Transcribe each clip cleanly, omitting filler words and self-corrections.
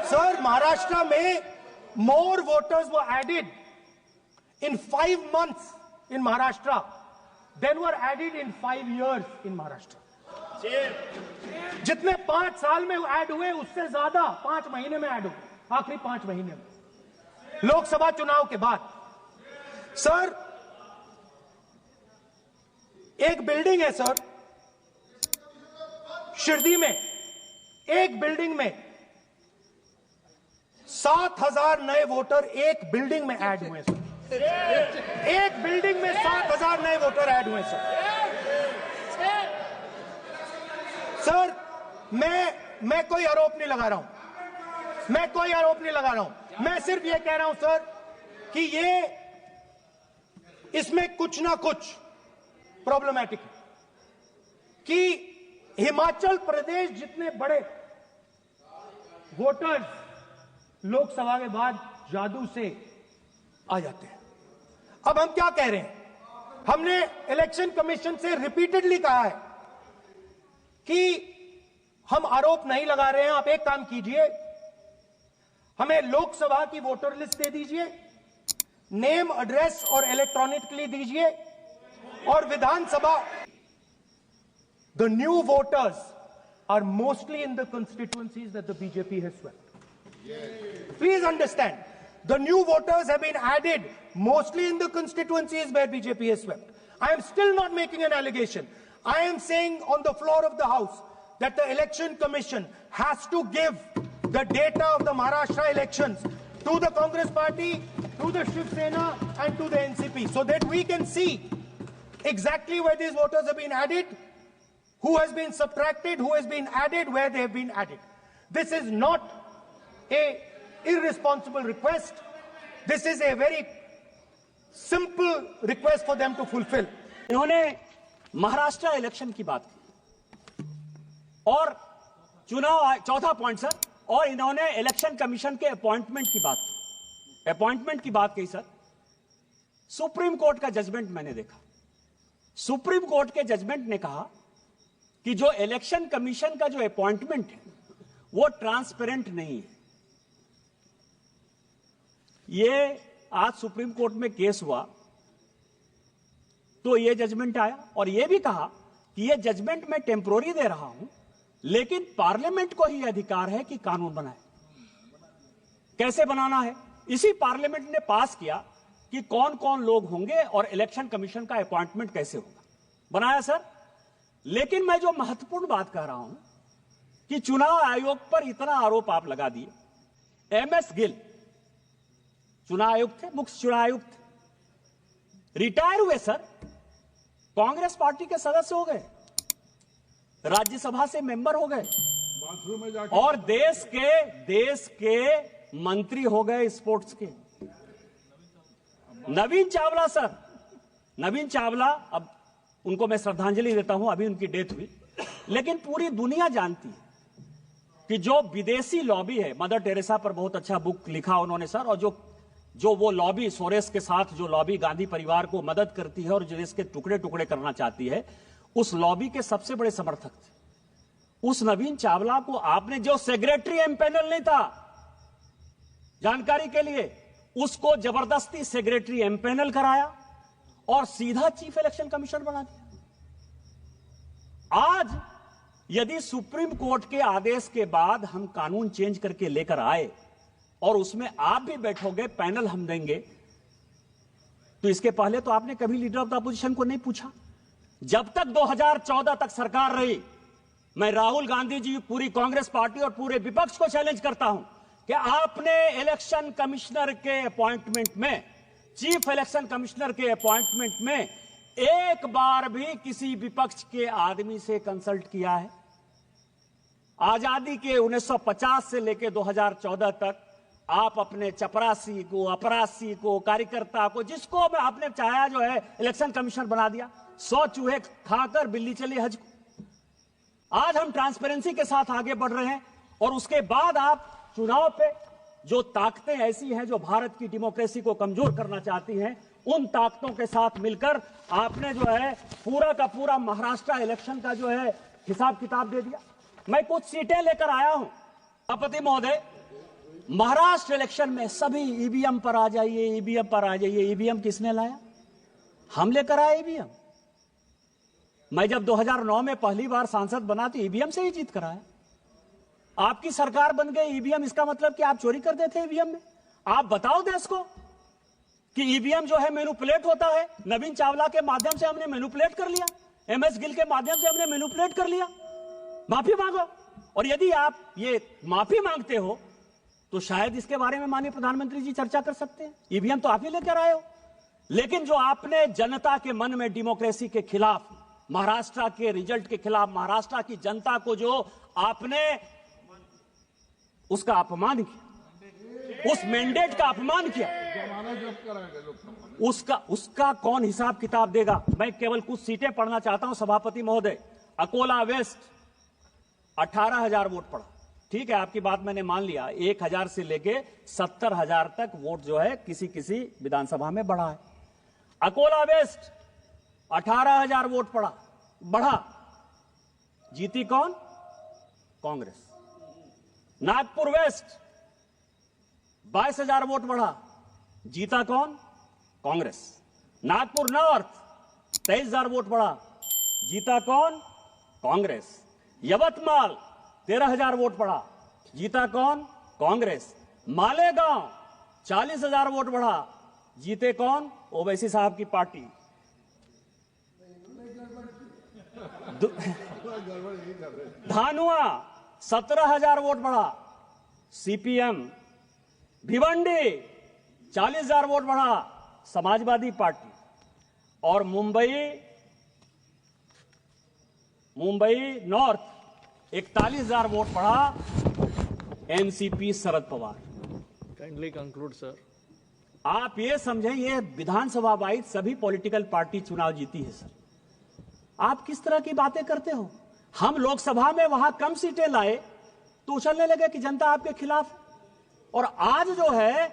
Sir, Maharashtra में more voters were added in 5 months in Maharashtra than were added in 5 years in Maharashtra. जितने 5 साल में add हुए उससे ज्यादा 5 महीने में ऐड हुए, आखिरी 5 महीने में लोकसभा चुनाव के बाद। सर, एक बिल्डिंग है सर शिरडी में, एक बिल्डिंग में 7,000 नए वोटर एक बिल्डिंग में ऐड हुए सर। एक बिल्डिंग में 7,000 नए वोटर ऐड हुए सर। सर, मैं कोई आरोप नहीं लगा रहा हूं, मैं कोई आरोप नहीं लगा रहा हूं, मैं सिर्फ ये कह रहा हूं सर कि ये इसमें कुछ ना कुछ प्रॉब्लमैटिक है कि हिमाचल प्रदेश जितने बड़े वोटर्स लोकसभा के बाद जादू से आ जाते हैं। अब हम क्या कह रहे हैं, हमने इलेक्शन कमीशन से रिपीटेडली कहा है कि हम आरोप नहीं लगा रहे हैं, आप एक काम कीजिए, हमें लोकसभा की वोटर लिस्ट दे दीजिए, नेम एड्रेस और इलेक्ट्रॉनिकली दीजिए, और विधानसभा। The new voters are mostly in the constituencies that the BJP has swept. Please understand, the new voters have been added mostly in the constituencies where BJP has swept. I am still not making an allegation. I am saying on the floor of the House that the Election Commission has to give the data of the Maharashtra elections to the Congress Party, to the Shiv Sena and to the NCP, so that we can see exactly where these voters have been added, who has been subtracted, who has been added, where they have been added. This is not a irresponsible request. This is a very simple request for them to fulfill. इन्होंने Maharashtra election की बात की और चुनाव, चौथा point sir, और इन्होंने election commission के अपॉइंटमेंट की बात की, अपॉइंटमेंट की बात कही सर। सुप्रीम कोर्ट का जजमेंट मैंने देखा, सुप्रीम कोर्ट के जजमेंट ने कहा कि जो इलेक्शन कमीशन का जो अपॉइंटमेंट है वो ट्रांसपेरेंट नहीं है। ये आज सुप्रीम कोर्ट में केस हुआ तो ये जजमेंट आया और ये भी कहा कि ये जजमेंट मैं टेम्पोररी दे रहा हूं, लेकिन पार्लियामेंट को ही अधिकार है कि कानून बनाए। कैसे बनाना है, इसी पार्लियामेंट ने पास किया कि कौन कौन लोग होंगे और इलेक्शन कमीशन का अपॉइंटमेंट कैसे होगा, बनाया सर। लेकिन मैं जो महत्वपूर्ण बात कह रहा हूं कि चुनाव आयोग पर इतना आरोप आप लगा दिए। MS गिल चुनाव आयुक्त थे, मुख्य चुनाव आयुक्त, रिटायर हुए सर, कांग्रेस पार्टी के सदस्य हो गए, राज्यसभा से मेंबर हो गए और देश के मंत्री हो गए स्पोर्ट्स के। नवीन चावला सर, नवीन चावला, अब उनको मैं श्रद्धांजलि देता हूं, अभी उनकी डेथ हुई, लेकिन पूरी दुनिया जानती है कि जो विदेशी लॉबी है, मदर टेरेसा पर बहुत अच्छा बुक लिखा उन्होंने सर, और जो वो लॉबी सोरेस के साथ जो लॉबी गांधी परिवार को मदद करती है और जो देश के टुकड़े टुकड़े करना चाहती है, उस लॉबी के सबसे बड़े समर्थक थे। उस नवीन चावला को आपने, जो सेक्रेटरी एमपैनल नहीं था, जानकारी के लिए, उसको जबरदस्ती सेक्रेटरी एमपैनल कराया और सीधा चीफ इलेक्शन कमिश्नर बना दिया। आज यदि सुप्रीम कोर्ट के आदेश के बाद हम कानून चेंज करके लेकर आए और उसमें आप भी बैठोगे, पैनल हम देंगे, तो इसके पहले तो आपने कभी लीडर ऑफ द अपोजिशन को नहीं पूछा। जब तक 2014 तक सरकार रही, मैं राहुल गांधी जी, पूरी कांग्रेस पार्टी और पूरे विपक्ष को चैलेंज करता हूं कि आपने इलेक्शन कमिश्नर के अपॉइंटमेंट में, चीफ इलेक्शन कमिश्नर के अपॉइंटमेंट में एक बार भी किसी विपक्ष के आदमी से कंसल्ट किया है? आजादी के 1950 से लेकर 2014 तक आप अपने चपरासी को, अपरासी को, कार्यकर्ता को, जिसको आपने चाहा जो है इलेक्शन कमिश्नर बना दिया। 100 चूहे खाकर बिल्ली चली हज को। आज हम ट्रांसपेरेंसी के साथ आगे बढ़ रहे हैं और उसके बाद आप चुनाव पे जो ताकतें ऐसी हैं जो भारत की डेमोक्रेसी को कमजोर करना चाहती हैं, उन ताकतों के साथ मिलकर आपने जो है पूरा का पूरा महाराष्ट्र इलेक्शन का जो है हिसाब किताब दे दिया। मैं कुछ सीटें लेकर आया हूं, सभापति महोदय, महाराष्ट्र इलेक्शन में सभी ईवीएम पर आ जाइए, ईवीएम पर आ जाइए। ईवीएम किसने लाया? हम लेकर आए ईवीएम। मैं जब 2009 में पहली बार सांसद बना तो ईवीएम से ही जीत कर आया। आपकी सरकार बन गई ईवीएम, इसका मतलब कि आप चोरी कर देते ईवीएम में? आप बताओ देश को कि ईवीएम जो है मैनिपुलेट होता है। नवीन चावला के माध्यम से हमने मैनिपुलेट कर लिया, एमएस गिल के माध्यम से हमने मैनिपुलेट कर लिया। माफी मांगो। और यदि आप ये माफी मांगते हो तो शायद इसके बारे में माननीय प्रधानमंत्री जी चर्चा कर सकते हैं। ईवीएम तो आप ही लेकर आए हो। लेकिन जो आपने जनता के मन में डेमोक्रेसी के खिलाफ, महाराष्ट्र के रिजल्ट के खिलाफ, महाराष्ट्र की जनता को जो आपने उसका अपमान किया, उस मैंडेट का अपमान किया, उसका कौन हिसाब किताब देगा? मैं केवल कुछ सीटें पढ़ना चाहता हूं सभापति महोदय। अकोला वेस्ट 18,000 वोट पड़ा। ठीक है, आपकी बात मैंने मान लिया। 1,000 से लेके 70,000 तक वोट जो है किसी किसी विधानसभा में बढ़ा है। अकोला वेस्ट 18,000 वोट बढ़ा। जीती कौन? कांग्रेस। नागपुर वेस्ट 22,000 वोट बढ़ा। जीता कौन? कांग्रेस। नागपुर नॉर्थ 23,000 वोट बढ़ा। जीता कौन? कांग्रेस। यवतमाल 13,000 वोट बढ़ा। जीता कौन? कांग्रेस। मालेगांव 40,000 वोट बढ़ा। जीते कौन? ओवैसी साहब की पार्टी। धानुआ 17,000 वोट बढ़ा, सीपीएम। भिवंडी 40,000 वोट बढ़ा, समाजवादी पार्टी। और मुंबई नॉर्थ 41,000 वोट बढ़ा, NCP Sharad Pawar. Kindly conclude sir. आप ये समझें, ये विधानसभा वाइज सभी पॉलिटिकल पार्टी चुनाव जीती है सर। आप किस तरह की बातें करते हो? हम लोकसभा में वहां कम सीटें लाए तो उछलने लगे कि जनता आपके खिलाफ। और आज जो है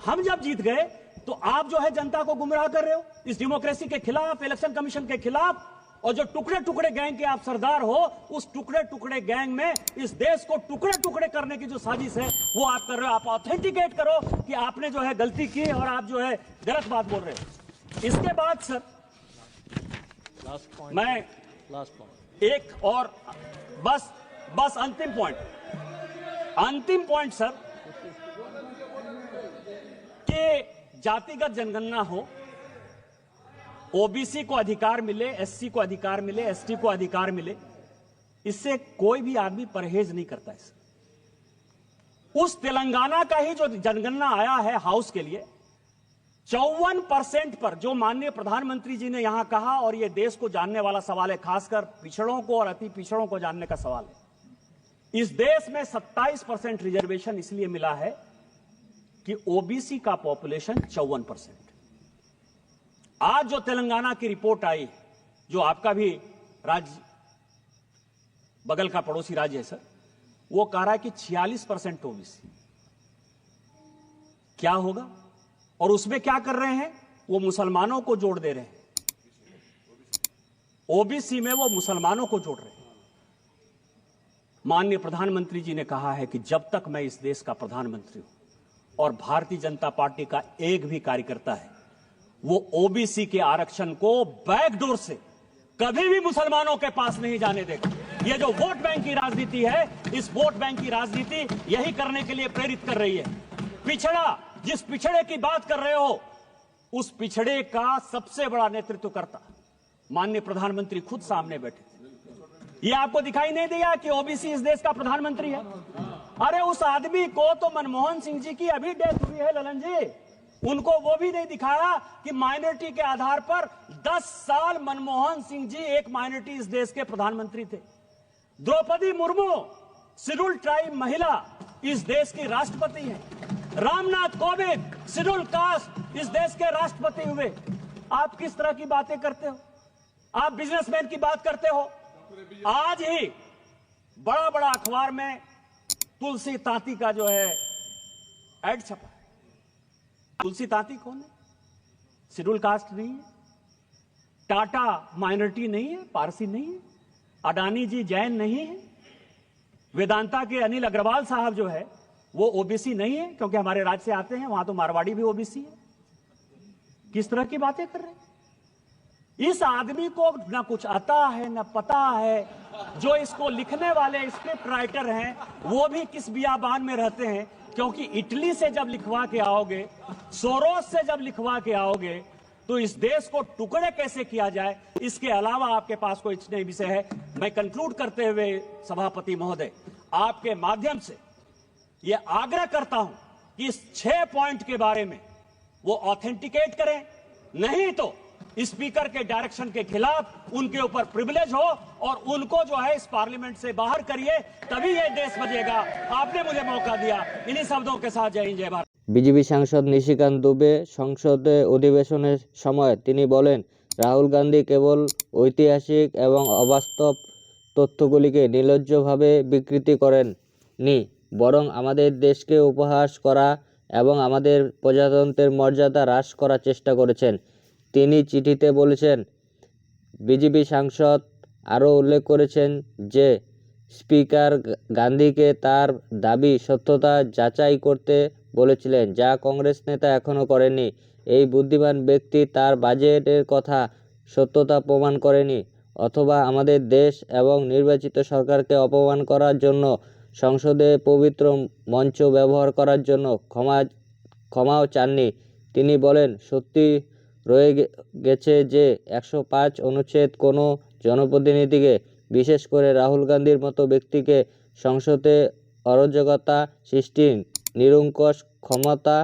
हम जब जीत गए तो आप जो है जनता को गुमराह कर रहे हो इस डेमोक्रेसी के खिलाफ, इलेक्शन कमीशन के खिलाफ। और जो टुकड़े टुकड़े गैंग के आप सरदार हो, उस टुकड़े टुकड़े गैंग में इस देश को टुकड़े टुकड़े करने की जो साजिश है वो आप कर रहे हो। आप ऑथेंटिकेट करो कि आपने जो है गलती की और आप जो है गलत बात बोल रहे हो। इसके बाद सर लास्ट पॉइंट एक और बस अंतिम पॉइंट सर, कि जातिगत जनगणना हो, ओबीसी को अधिकार मिले, एससी को अधिकार मिले, एसटी को अधिकार मिले, इससे कोई भी आदमी परहेज नहीं करता है। उस तेलंगाना का ही जो जनगणना आया है हाउस के लिए, 54% पर, जो माननीय प्रधानमंत्री जी ने यहां कहा, और यह देश को जानने वाला सवाल है, खासकर पिछड़ों को और अति पिछड़ों को जानने का सवाल है। इस देश में 27% रिजर्वेशन इसलिए मिला है कि ओबीसी का पॉपुलेशन 54%। आज जो तेलंगाना की रिपोर्ट आई, जो आपका भी राज्य बगल का पड़ोसी राज्य है सर, वो कह रहा है कि 46% ओबीसी। क्या होगा? और उसमें क्या कर रहे हैं? वो मुसलमानों को जोड़ दे रहे हैं। ओबीसी में वो मुसलमानों को जोड़ रहे हैं। माननीय प्रधानमंत्री जी ने कहा है कि जब तक मैं इस देश का प्रधानमंत्री हूं और भारतीय जनता पार्टी का एक भी कार्यकर्ता है, वो ओबीसी के आरक्षण को बैकडोर से कभी भी मुसलमानों के पास नहीं जाने देगा। ये जो वोट बैंक की राजनीति है, इस वोट बैंक की राजनीति यही करने के लिए प्रेरित कर रही है। पिछड़ा, जिस पिछड़े की बात कर रहे हो, उस पिछड़े का सबसे बड़ा नेतृत्व करता माननीय प्रधानमंत्री खुद सामने बैठे थे। ये आपको दिखाई नहीं दिया कि ओबीसी इस देश का प्रधानमंत्री है? अरे उस आदमी को तो मनमोहन सिंह जी की अभी डेथ हुई है ललन जी, उनको वो भी नहीं दिखाया कि माइनॉरिटी के आधार पर 10 साल मनमोहन सिंह जी एक माइनॉरिटी इस देश के प्रधानमंत्री थे। द्रौपदी मुर्मू शेड्यूल ट्राइब महिला इस देश की राष्ट्रपति हैं। रामनाथ कोविंद शेड्यूल कास्ट इस देश के राष्ट्रपति हुए। आप किस तरह की बातें करते हो? आप बिजनेसमैन की बात करते हो। आज ही बड़ा बड़ा अखबार में तुलसी तांती का जो है एड छपा। तुलसी तांती कौन है? शेड्यूल कास्ट नहीं है, टाटा माइनॉरिटी नहीं है, पारसी नहीं है, अडानी जी जैन नहीं है, वेदांता के अनिल अग्रवाल साहब जो है वो ओबीसी नहीं है क्योंकि हमारे राज्य से आते हैं, वहां तो मारवाड़ी भी ओबीसी है। किस तरह की बातें कर रहे हैं? इस आदमी को ना कुछ आता है ना पता है। जो इसको लिखने वाले स्क्रिप्ट राइटर हैं वो भी किस बियाबान में रहते हैं, क्योंकि इटली से जब लिखवा के आओगे, सोरोस से जब लिखवा के आओगे, तो इस देश को टुकड़े कैसे किया जाए, इसके अलावा आपके पास कोई नहीं विषय है। मैं कंक्लूड करते हुए सभापति महोदय, आपके माध्यम से यह आग्रह करता हूं कि इस 6 पॉइंट के बारे में वो ऑथेंटिकेट करें, नहीं तो स्पीकर के डायरेक्शन के खिलाफ उनके ऊपर प्रिविलेज हो और उनको जो है इस पार्लियामेंट से बाहर करिए, तभी ये देश बचेगा। आपने मुझे मौका दिया। इन्हीं शब्दों के साथ जय हिंद जय भारत। বিজেপি সাংসদ নিশিকান্ত দুবে সংসদে অধিবেশনের সময় তিনি বলেন, রাহুল গান্ধী কেবল ঐতিহাসিক এবং অবাস্তব তথ্যগুলিকে নির্লজ্জভাবে বিকৃতি করেননি, বরং আমাদের দেশকে উপহাস করা এবং আমাদের প্রজাতন্ত্রের মর্যাদা হ্রাস করার চেষ্টা করেছেন। তিনি চিঠিতে বলেছেন, বিজেপি সাংসদ আরও উল্লেখ করেছেন যে স্পিকার গান্ধীকে তার দাবি সত্যতা যাচাই করতে বলেছিলেন, যা কংগ্রেস নেতা এখনও করেননি। এই বুদ্ধিমান ব্যক্তি তার বাজেটের কথা সত্যতা প্রমাণ করেনি, অথবা আমাদের দেশ এবং নির্বাচিত সরকারকে অপমান করার জন্য সংসদে পবিত্র মঞ্চ ব্যবহার করার জন্য ক্ষমাও চাননি। তিনি বলেন, সত্যি রয়ে গেছে যে 105 অনুচ্ছেদ কোনো জনপ্রতিনিধিকে, বিশেষ করে রাহুল গান্ধীর মতো ব্যক্তিকে সংসদে অরাজকতা সৃষ্টি, নিরঙ্কুশ ক্ষমতা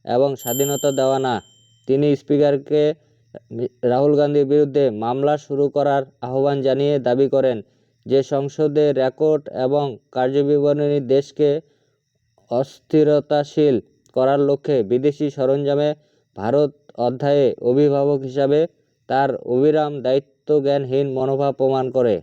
এবং স্বাধীনতা দেওয়া না। তিনি স্পিকারকে রাহুল গান্ধীর বিরুদ্ধে মামলা শুরু করার আহ্বান জানিয়ে দাবি করেন যে সংসদের রেকর্ড এবং কার্যবিবরণী দেশকে অস্থিরতাশীল করার লক্ষ্যে বিদেশি সরঞ্জামে ভারত অধ্যায়ে অভিভাবক হিসাবে তার অবিরাম দায়িত্বজ্ঞানহীন মনোভাব প্রমাণ করে।